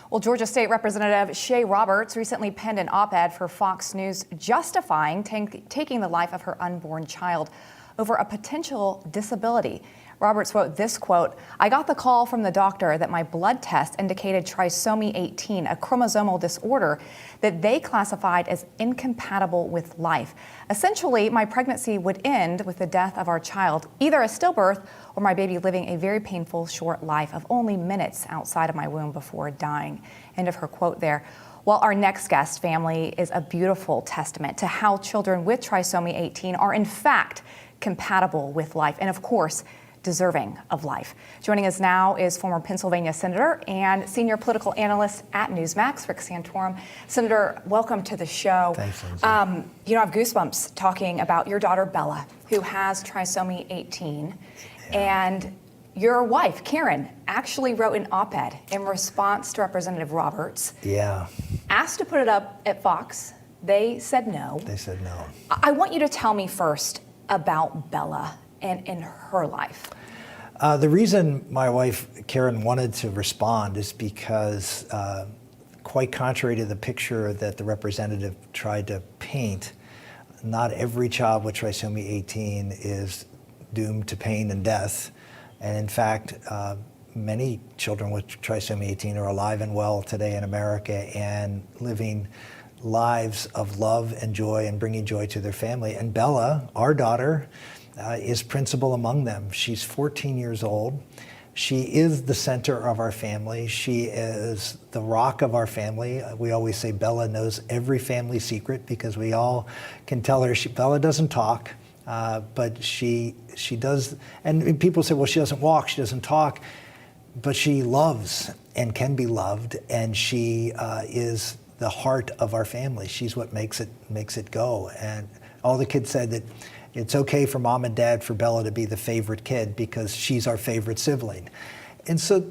Well, Georgia State Representative Shay Roberts recently penned an op-ed for Fox News justifying taking the life of her unborn child over a potential disability. Roberts wrote this quote, "I got the call from the doctor that my blood test indicated trisomy 18, a chromosomal disorder that they classified as incompatible with life. Essentially, my pregnancy would end with the death of our child, either a stillbirth or my baby living a very painful short life of only minutes outside of my womb before dying." End of her quote there. Well, our next guest family is a beautiful testament to how children with trisomy 18 are in fact compatible with life and, of course, deserving of life. Joining us now is former Pennsylvania Senator and senior political analyst at Newsmax, Rick Santorum. Senator, welcome to the show. Thanks, Lindsay. I have goosebumps talking about your daughter, Bella, who has trisomy 18. Yeah. And your wife, Karen, actually wrote an op-ed in response to Representative Roberts. Yeah. Asked to put it up at Fox. They said no. They said no. I want you to tell me first about Bella and in her life. The reason my wife, Karen, wanted to respond is because, quite contrary to the picture that the representative tried to paint, not every child with trisomy 18 is doomed to pain and death. And in fact, many children with trisomy 18 are alive and well today in America and living lives of love and joy and bringing joy to their family. And Bella, our daughter, is principal among them. She's 14 years old. She is the center of our family. She is the rock of our family. We always say Bella knows every family secret because we all can tell her. Bella doesn't talk, but she does. And people say, well, she doesn't walk, she doesn't talk, but she loves and can be loved, and she is the heart of our family. She's what makes it go. And all the kids said that it's okay for mom and dad for Bella to be the favorite kid because she's our favorite sibling. And so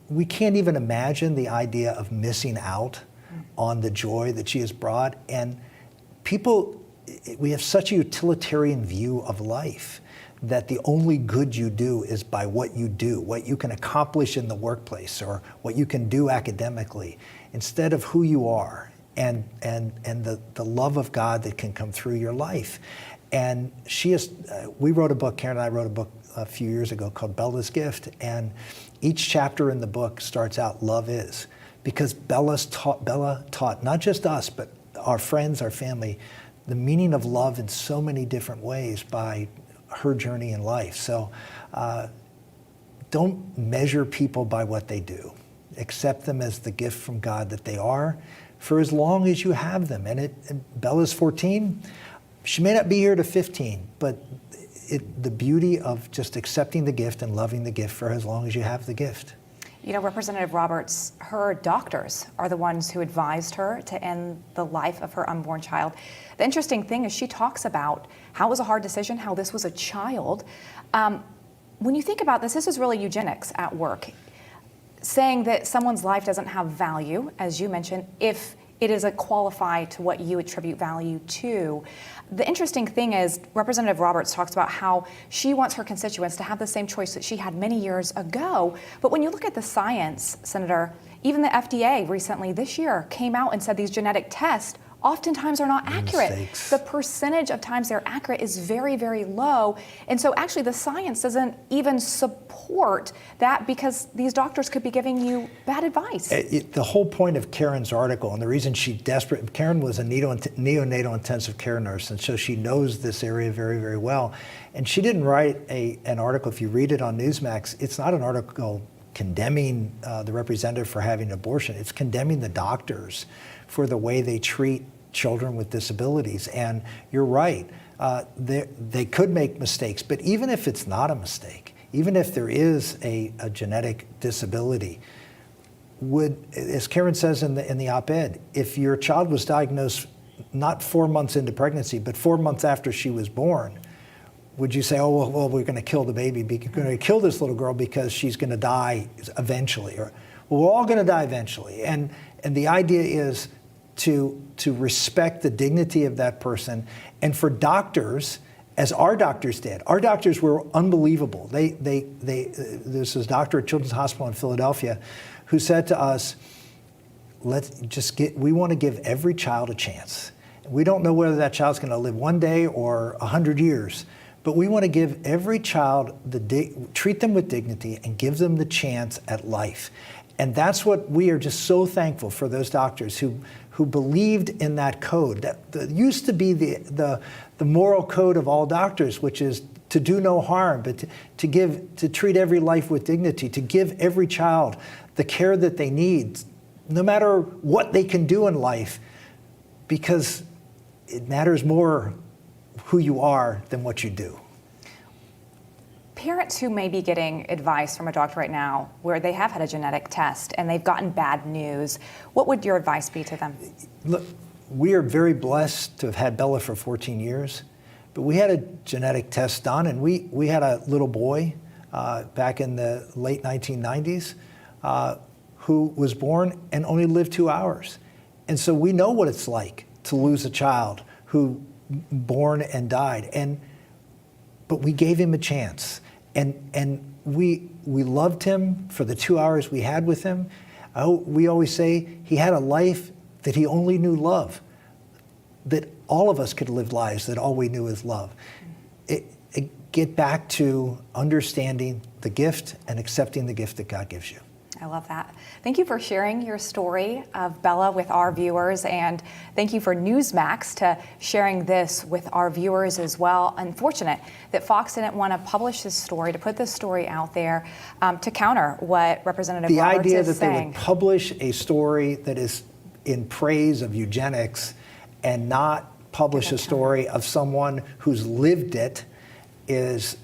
we can't even imagine the idea of missing out on the joy that she has brought. And we have such a utilitarian view of life that the only good you do is by what you do, what you can accomplish in the workplace or what you can do academically, instead of who you are and the love of God that can come through your life. And we wrote a book, Karen and I wrote a book a few years ago called Bella's Gift, and each chapter in the book starts out, love is, because Bella taught not just us, but our friends, our family, the meaning of love in so many different ways by her journey in life. So don't measure people by what they do. Accept them as the gift from God that they are for as long as you have them. And Bella's 14. She may not be here to 15, but the beauty of just accepting the gift and loving the gift for as long as you have the gift. You know, Representative Roberts, her doctors are the ones who advised her to end the life of her unborn child. The interesting thing is she talks about how it was a hard decision, how this was a child. When you think about this is really eugenics at work, saying that someone's life doesn't have value, as you mentioned, if it is qualified to what you attribute value to. The interesting thing is Representative Roberts talks about how she wants her constituents to have the same choice that she had many years ago. But when you look at the science, Senator, even the FDA recently this year came out and said these genetic tests oftentimes are not accurate. Mistakes. The percentage of times they're accurate is very, very low. And so actually the science doesn't even support that because these doctors could be giving you bad advice. The whole point of Karen's article, and the reason Karen was a neonatal intensive care nurse, and so she knows this area very, very well. And she didn't write an article, if you read it on Newsmax, it's not an article condemning the representative for having an abortion. It's condemning the doctors for the way they treat children with disabilities. And you're right, they could make mistakes, but even if it's not a mistake, even if there is a genetic disability, as Karen says in the op-ed, if your child was diagnosed not 4 months into pregnancy, but 4 months after she was born, would you say, oh, well, we're going to kill the baby, we're going to kill this little girl because she's going to die eventually? Or, well, we're all going to die eventually. And the idea is to respect the dignity of that person. And for doctors, as our doctors did, our doctors were unbelievable. There's this doctor at Children's Hospital in Philadelphia who said to us, we want to give every child a chance. We don't know whether that child's going to live one day or 100 years, but we want to give every child treat them with dignity and give them the chance at life. And that's what we are just so thankful for, those doctors who believed in that code. That used to be the moral code of all doctors, which is to do no harm, but to treat every life with dignity, to give every child the care that they need, no matter what they can do in life, because it matters more who you are than what you do. Parents who may be getting advice from a doctor right now where they have had a genetic test and they've gotten bad news, what would your advice be to them? Look, we are very blessed to have had Bella for 14 years, but we had a genetic test done, and we had a little boy back in the late 1990s who was born and only lived 2 hours. And so we know what it's like to lose a child who born and died. But we gave him a chance. And we loved him for the 2 hours we had with him. We always say he had a life that he only knew love, that all of us could live lives that all we knew is love. Get back to understanding the gift and accepting the gift that God gives you. I love that. Thank you for sharing your story of Bella with our viewers, and thank you for Newsmax to sharing this with our viewers as well. Unfortunate that Fox didn't want to publish this story, to put this story out there to counter what Representative Roberts is saying. The idea that they would publish a story that is in praise of eugenics and not publish a story of someone who's lived it is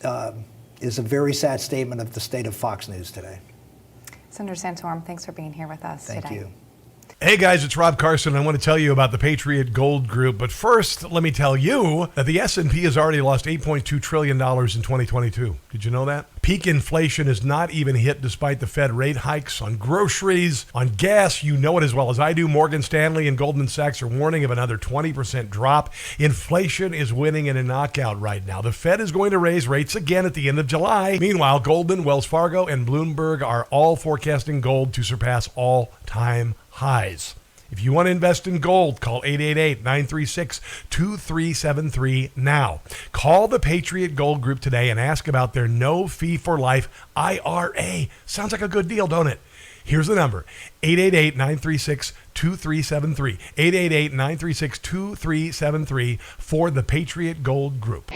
a very sad statement of the state of Fox News today. Senator Santorum, thanks for being here with us today. Thank you. Hey guys, it's Rob Carson. I want to tell you about the Patriot Gold Group. But first, let me tell you that the S&P has already lost $8.2 trillion in 2022. Did you know that? Peak inflation is not even hit despite the Fed rate hikes on groceries, on gas. You know it as well as I do. Morgan Stanley and Goldman Sachs are warning of another 20% drop. Inflation is winning in a knockout right now. The Fed is going to raise rates again at the end of July. Meanwhile, Goldman, Wells Fargo, and Bloomberg are all forecasting gold to surpass all-time highs. If you want to invest in gold, call 888-936-2373 now. Call the Patriot Gold Group today and ask about their no-fee-for-life IRA. Sounds like a good deal, don't it? Here's the number, 888-936-2373. 888-936-2373 for the Patriot Gold Group.